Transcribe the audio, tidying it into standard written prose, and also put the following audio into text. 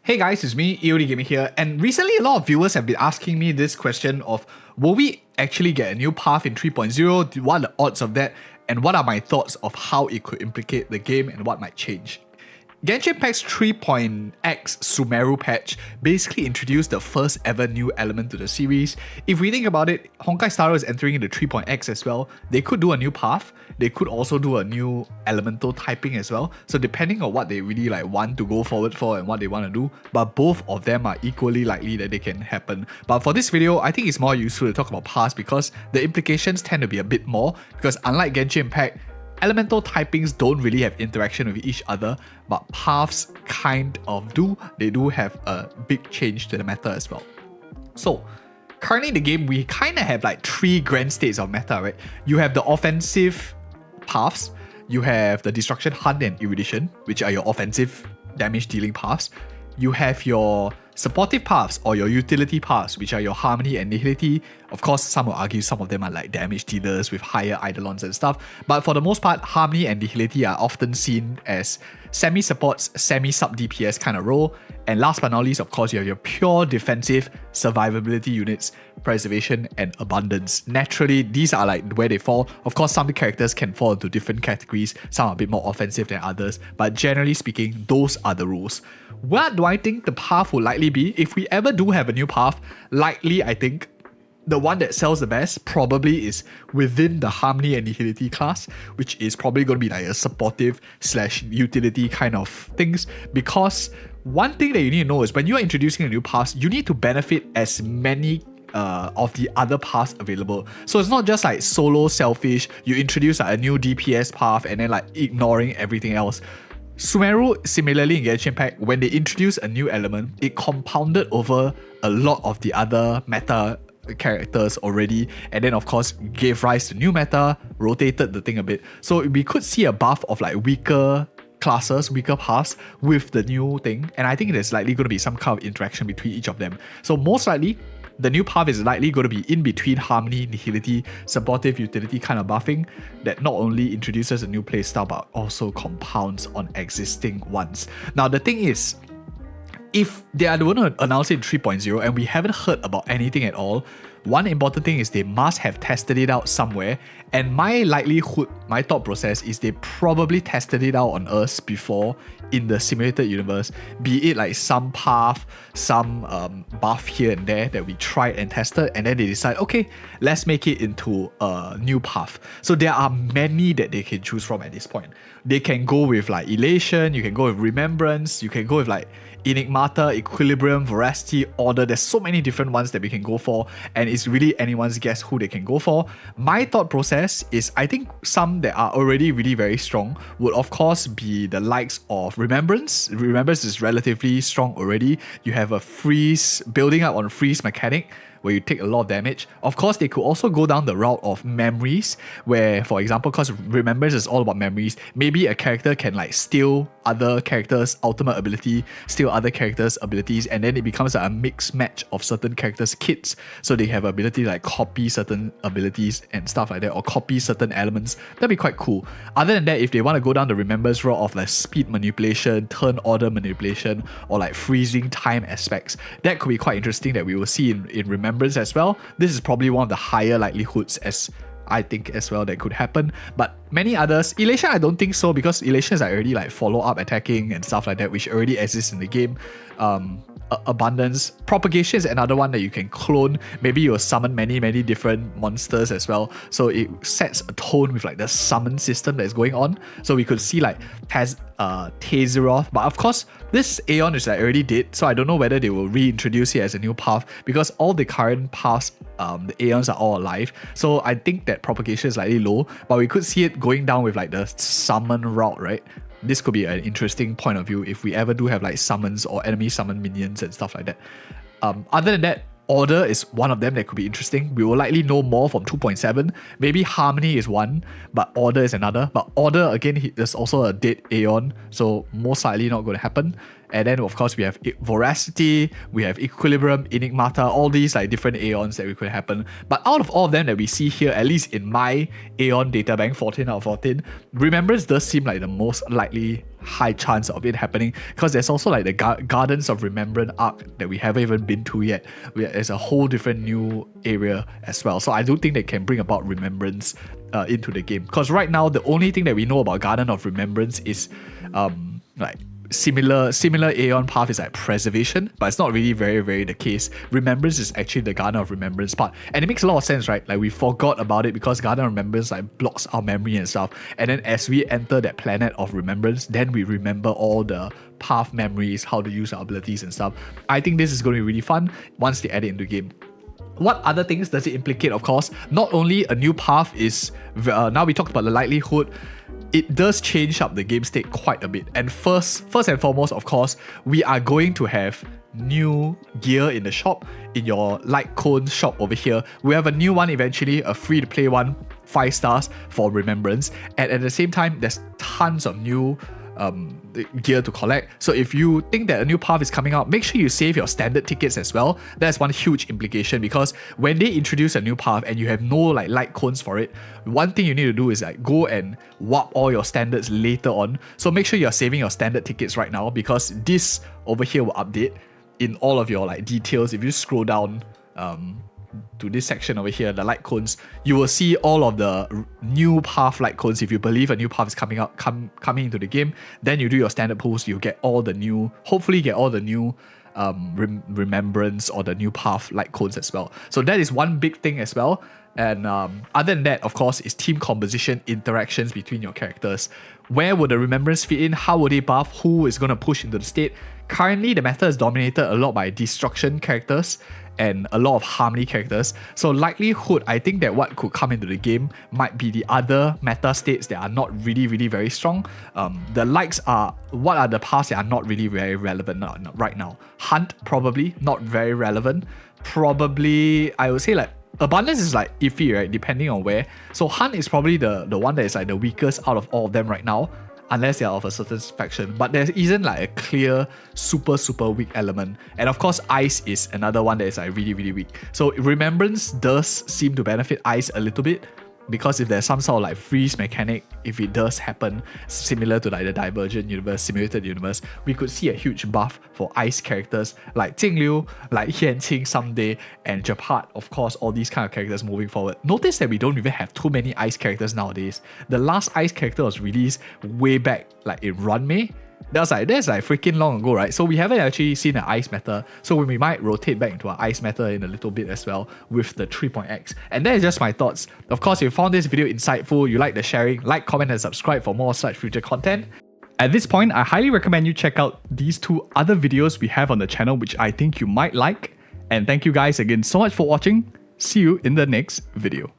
Hey guys, it's me, EODGamer here, and recently a lot of viewers have been asking me this question of, will we actually get a new path in 3.0, what are the odds of that, and what are my thoughts of how it could implicate the game and what might change. Genshin Impact's 3.x Sumeru patch basically introduced the first ever new element to the series. If we think about it, Honkai Star Rail is entering into 3.x as well. They could do a new path, they could also do a new elemental typing as well. So depending on what they really want to go forward for and what they want to do, but both of them are equally likely that they can happen. But for this video, I think it's more useful to talk about paths because the implications tend to be a bit more, because unlike Genshin Impact, elemental typings don't really have interaction with each other, but paths kind of do. They do have a big change to the meta as well. So currently in the game, we kind of have three grand states of meta, right? You have the offensive paths, you have the destruction, hunt, and erudition, which are your offensive damage dealing paths. You have your supportive paths or your utility paths, which are your harmony and nihility. Of course, some will argue some of them are damage dealers with higher eidolons and stuff, but for the most part, harmony and nihility are often seen as semi-supports, semi-sub DPS kind of role. And last but not least, of course, you have your pure defensive survivability units, preservation, and abundance. Naturally, these are where they fall. Of course, some characters can fall into different categories. Some are a bit more offensive than others, but generally speaking, those are the rules. What do I think the path will likely be? If we ever do have a new path, likely I think the one that sells the best probably is within the harmony and nihility class, which is probably going to be a supportive / utility kind of things. Because one thing that you need to know is when you are introducing a new path, you need to benefit as many of the other paths available. So it's not just solo selfish, you introduce a new DPS path and then ignoring everything else. Sumeru, similarly in Genshin Impact, when they introduced a new element, it compounded over a lot of the other meta characters already, and then of course gave rise to new meta, rotated the thing a bit. So we could see a buff of weaker classes, weaker paths with the new thing, and I think there's likely going to be some kind of interaction between each of them. So most likely, the new path is likely going to be in between harmony, nihility, supportive, utility kind of buffing that not only introduces a new playstyle but also compounds on existing ones. Now the thing is, if they are going to announce it in 3.0 and we haven't heard about anything at all, one important thing is they must have tested it out somewhere, and my thought process is they probably tested it out on us before in the simulated universe, be it some path, some buff here and there that we tried and tested, and then they decide, okay, let's make it into a new path. So there are many that they can choose from at this point. They can go with elation, you can go with remembrance, you can go with enigmata, equilibrium, veracity, order. There's so many different ones that we can go for, and it's really anyone's guess who they can go for. My thought process is I think some that are already really very strong would of course be the likes of remembrance. Remembrance is relatively strong already. You have a freeze, building up on freeze mechanic, where you take a lot of damage. Of course, they could also go down the route of memories, where, for example, because remembrance is all about memories, maybe a character can steal other characters' ultimate ability, steal other characters' abilities, and then it becomes a mixed match of certain characters' kits. So they have ability to copy certain abilities and stuff like that, or copy certain elements. That'd be quite cool. Other than that, if they want to go down the remembrance route of speed manipulation, turn order manipulation, or freezing time aspects, that could be quite interesting that we will see in remembrance as well. This is probably one of the higher likelihoods as I think as well that could happen. But many others, elation I don't think so, because elation is already follow-up attacking and stuff like that, which already exists in the game. Abundance, propagation is another one that you can clone. Maybe you'll summon many different monsters as well, so it sets a tone with the summon system that is going on. So we could see Tazeroth, but of course this Aeon is already dead, so I don't know whether they will reintroduce it as a new path, because all the current paths, the Aeons are all alive. So I think that propagation is slightly low, but we could see it going down with the summon route, right? This could be an interesting point of view if we ever do have summons or enemy summon minions and stuff like that. Other than that, order is one of them that could be interesting. We will likely know more from 2.7. Maybe harmony is one, but order is another. But order, again, there's also a dead Aeon, so most likely not going to happen. And then of course we have veracity, we have equilibrium, enigmata, all these different Aeons that we could happen. But out of all of them that we see here, at least in my Aeon databank, 14 out of 14, remembrance does seem the most likely high chance of it happening, because there's also like the Gardens of Remembrance arc that we haven't even been to yet. There's a whole different new area as well. So I do think they can bring about remembrance into the game, because right now the only thing that we know about Garden of Remembrance is like similar Aeon path is like preservation, but it's not really very the case. Remembrance is actually the Garden of Remembrance part, and it makes a lot of sense, right? Like we forgot about it because Garden of Remembrance like blocks our memory and stuff, and then as we enter that planet of remembrance, then we remember all the path memories, how to use our abilities and stuff. I think this is going to be really fun once they add it into the game. What other things does it implicate? Of course, not only a new path is now we talked about the likelihood, it does change up the game state quite a bit. And first and foremost, of course, we are going to have new gear in the shop, in your light cone shop over here. We have a new one eventually, a free to play one, 5 stars for remembrance, and at the same time there's tons of new gear to collect. So if you think that a new path is coming out, make sure you save your standard tickets as well. That's one huge implication, because when they introduce a new path and you have no like light cones for it, one thing you need to do is like go and warp all your standards later on. So make sure you're saving your standard tickets right now, because this over here will update in all of your like details. If you scroll down to this section over here, the light cones, you will see all of the new path light cones. If you believe a new path is coming out, coming into the game, then you do your standard pulls, you get all the new, hopefully get all the new remembrance or the new path light cones as well. So that is one big thing as well. And other than that, of course, is team composition, interactions between your characters. Where would the remembrance fit in? How would they buff? Who is going to push into the state? Currently, the meta is dominated a lot by destruction characters and a lot of harmony characters. So likelihood, I think that what could come into the game might be the other meta states that are not really very strong. The likes are, what are the paths that are not really very relevant right now? Hunt, probably, not very relevant. Probably, I would say like, Abundance is like iffy, right? Depending on where. So Hunt is probably the one that is like the weakest out of all of them right now, unless they're of a certain faction. But there isn't like a clear super weak element. And of course, Ice is another one that is like really weak. So Remembrance does seem to benefit Ice a little bit, because if there's some sort of like freeze mechanic, if it does happen, similar to like the Divergent universe, simulated universe, we could see a huge buff for Ice characters like Jingliu, like Hianqing someday, and Japat, of course, all these kind of characters moving forward. Notice that we don't even have too many Ice characters nowadays. The last Ice character was released way back like in Runmei. That's like freaking long ago, right? So we haven't actually seen an Ice meta. So we might rotate back into an Ice meta in a little bit as well with the 3.x. And that is just my thoughts. Of course, if you found this video insightful, you like the sharing, like, comment, and subscribe for more such future content. At this point, I highly recommend you check out these 2 other videos we have on the channel, which I think you might like. And thank you guys again so much for watching. See you in the next video.